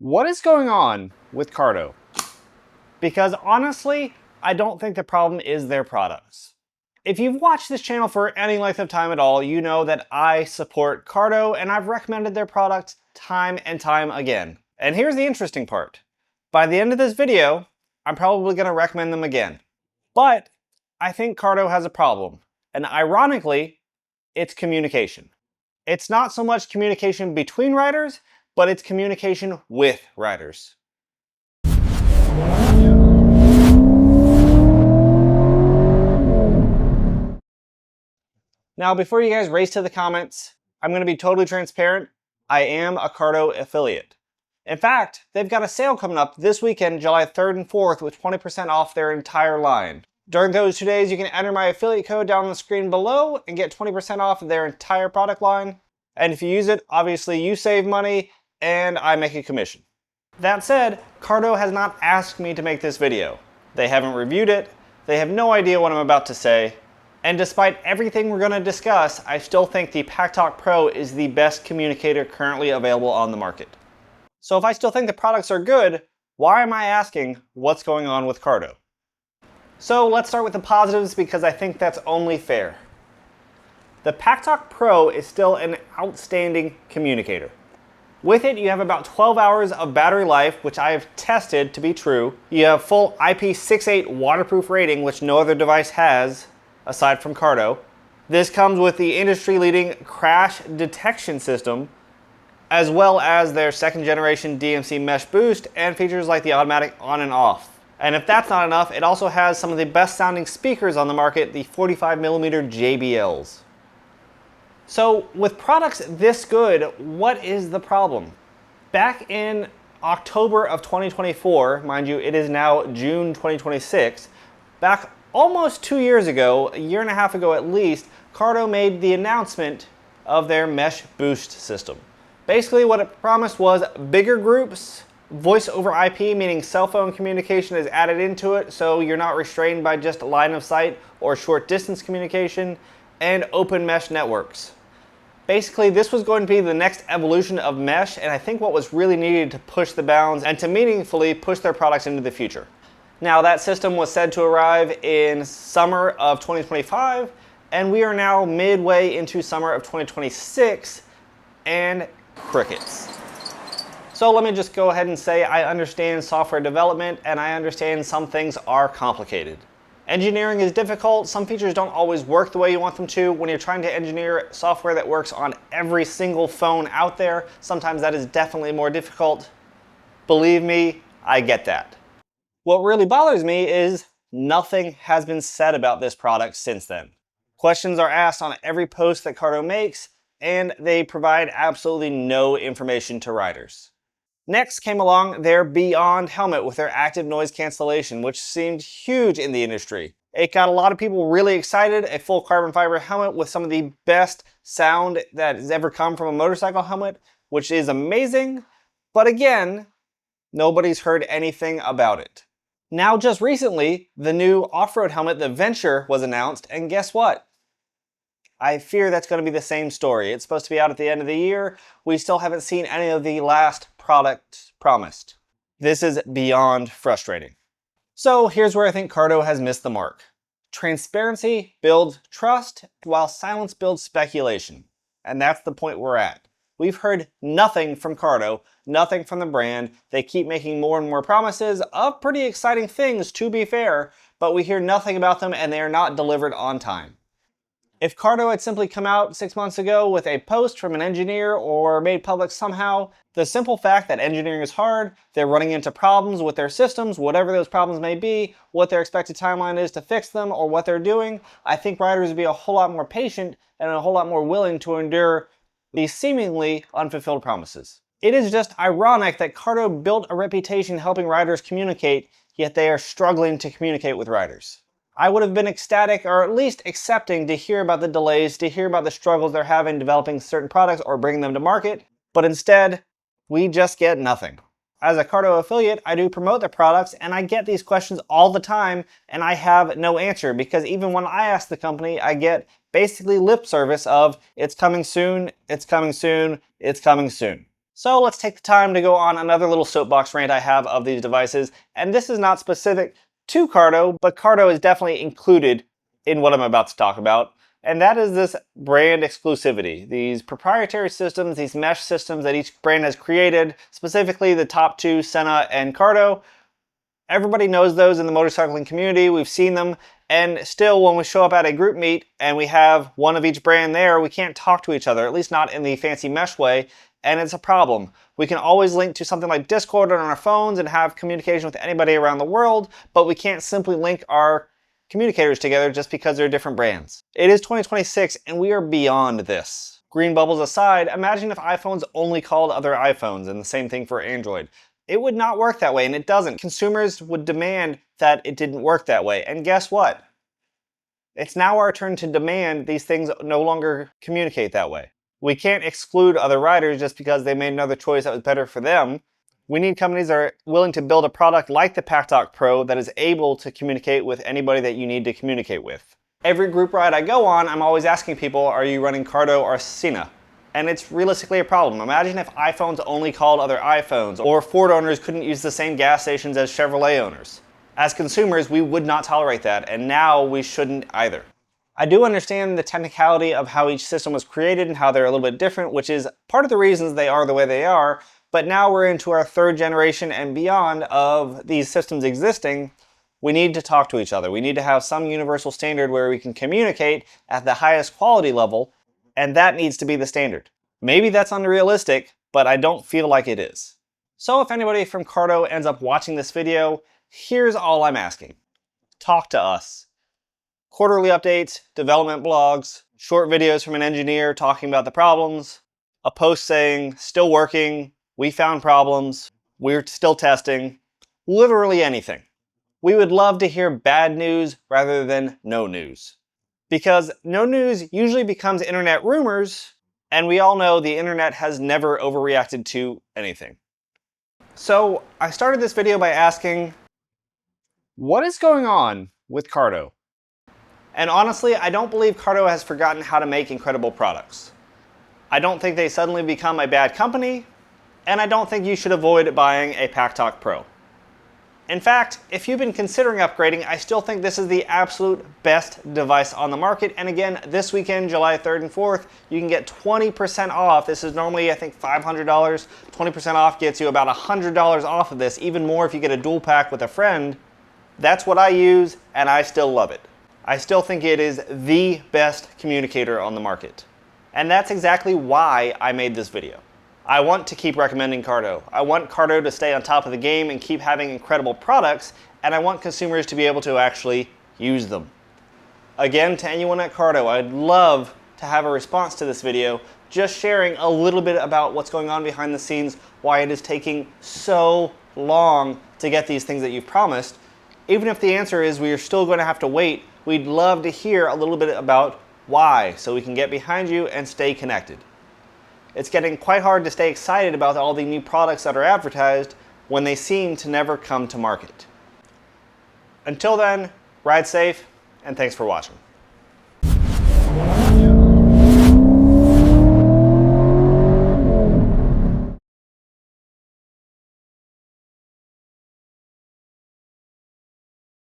What is going on with Cardo? Because honestly, I don't think the problem is their products. If you've watched this channel for any length of time at all, you know that I support Cardo and I've recommended their products time and time again. And here's the interesting part. By the end of this video, I'm probably going to recommend them again. But I think Cardo has a problem. And ironically, it's communication. It's not so much communication between riders, but it's communication with riders. Now, before you guys race to the comments, I'm going to be totally transparent. I am a Cardo affiliate. In fact, they've got a sale coming up this weekend, July 3rd and 4th, with 20% off their entire line. During those 2 days, you can enter my affiliate code down on the screen below and get 20% off their entire product line. And if you use it, obviously you save money and I make a commission. That said, Cardo has not asked me to make this video. They haven't reviewed it, they have no idea what I'm about to say, and despite everything we're going to discuss, I still think the Packtalk Pro is the best communicator currently available on the market. So if I still think the products are good, why am I asking what's going on with Cardo? So let's start with the positives because I think that's only fair. The Packtalk Pro is still an outstanding communicator. With it, you have about 12 hours of battery life, which I have tested to be true. You have full IP68 waterproof rating, which no other device has, aside from Cardo. This comes with the industry-leading crash detection system, as well as their second generation DMC mesh boost and features like the automatic on and off. And if that's not enough, it also has some of the best sounding speakers on the market, the 45mm JBLs. So with products this good, what is the problem? Back in October of 2024, mind you, it is now June 2026, back almost 2 years ago, a year and a half ago at least, Cardo made the announcement of their mesh boost system. Basically what it promised was bigger groups, voice over IP, meaning cell phone communication is added into it, so you're not restrained by just line of sight or short distance communication, and open mesh networks. Basically, this was going to be the next evolution of mesh, and I think what was really needed to push the bounds and to meaningfully push their products into the future. Now, that system was said to arrive in summer of 2025, and we are now midway into summer of 2026, and crickets. So let me just go ahead and say I understand software development, and I understand some things are complicated. Engineering is difficult. Some features don't always work the way you want them to. When you're trying to engineer software that works on every single phone out there, sometimes that is definitely more difficult. Believe me, I get that. What really bothers me is nothing has been said about this product since then. Questions are asked on every post that Cardo makes, and they provide absolutely no information to riders. Next came along their Beyond helmet with their active noise cancellation, which seemed huge in the industry. It got a lot of people really excited, a full carbon fiber helmet with some of the best sound that has ever come from a motorcycle helmet, which is amazing. But again, nobody's heard anything about it. Now just recently, the new off-road helmet, the Venture, was announced, and guess what? I fear that's going to be the same story. It's supposed to be out at the end of the year. We still haven't seen any of the last product promised. This is beyond frustrating. So here's where I think Cardo has missed the mark. Transparency builds trust, while silence builds speculation. And that's the point we're at. We've heard nothing from Cardo, nothing from the brand. They keep making more and more promises of pretty exciting things, to be fair, but we hear nothing about them and they are not delivered on time. If Cardo had simply come out 6 months ago with a post from an engineer or made public somehow, the simple fact that engineering is hard, they're running into problems with their systems, whatever those problems may be, what their expected timeline is to fix them or what they're doing, I think riders would be a whole lot more patient and a whole lot more willing to endure these seemingly unfulfilled promises. It is just ironic that Cardo built a reputation helping riders communicate, yet they are struggling to communicate with riders. I would have been ecstatic, or at least accepting, to hear about the delays, to hear about the struggles they're having developing certain products or bringing them to market, but instead, we just get nothing. As a Cardo affiliate, I do promote their products, and I get these questions all the time, and I have no answer, because even when I ask the company, I get basically lip service of, it's coming soon, it's coming soon, it's coming soon. So let's take the time to go on another little soapbox rant I have of these devices, and this is not specific to Cardo, but Cardo is definitely included in what I'm about to talk about, and that is this brand exclusivity. These proprietary systems, these mesh systems that each brand has created, specifically the top two, Senna and Cardo. Everybody knows those in the motorcycling community, we've seen them, and still when we show up at a group meet and we have one of each brand there, we can't talk to each other, at least not in the fancy mesh way, and it's a problem. We can always link to something like Discord on our phones and have communication with anybody around the world, but we can't simply link our communicators together just because they're different brands. It is 2026 and we are beyond this. Green bubbles aside, imagine if iPhones only called other iPhones, and the same thing for Android. It would not work that way, and it doesn't. Consumers would demand that it didn't work that way, and guess what? It's now our turn to demand these things no longer communicate that way. We can't exclude other riders just because they made another choice that was better for them. We need companies that are willing to build a product like the Packtalk Pro that is able to communicate with anybody that you need to communicate with. Every group ride I go on, I'm always asking people, are you running Cardo or Senna? And it's realistically a problem. Imagine if iPhones only called other iPhones, or Ford owners couldn't use the same gas stations as Chevrolet owners. As consumers, we would not tolerate that, and now we shouldn't either. I do understand the technicality of how each system was created and how they're a little bit different, which is part of the reasons they are the way they are, but now we're into our third generation and beyond of these systems existing. We need to talk to each other. We need to have some universal standard where we can communicate at the highest quality level, and that needs to be the standard. Maybe that's unrealistic, but I don't feel like it is. So if anybody from Cardo ends up watching this video, here's all I'm asking. Talk to us. Quarterly updates, development blogs, short videos from an engineer talking about the problems, a post saying, still working, we found problems, we're still testing, literally anything. We would love to hear bad news rather than no news. Because no news usually becomes internet rumors, and we all know the internet has never overreacted to anything. So I started this video by asking, what is going on with Cardo? And honestly, I don't believe Cardo has forgotten how to make incredible products. I don't think they suddenly become a bad company, and I don't think you should avoid buying a Packtalk Pro. In fact, if you've been considering upgrading, I still think this is the absolute best device on the market. And again, this weekend, July 3rd and 4th, you can get 20% off. This is normally, I think, $500. 20% off gets you about $100 off of this, even more if you get a dual pack with a friend. That's what I use, and I still love it. I still think it is the best communicator on the market. And that's exactly why I made this video. I want to keep recommending Cardo. I want Cardo to stay on top of the game and keep having incredible products, and I want consumers to be able to actually use them. Again, to anyone at Cardo, I'd love to have a response to this video, just sharing a little bit about what's going on behind the scenes, why it is taking so long to get these things that you've promised. Even if the answer is we are still going to have to wait, we'd love to hear a little bit about why, so we can get behind you and stay connected. It's getting quite hard to stay excited about all the new products that are advertised when they seem to never come to market. Until then, ride safe, and thanks for watching.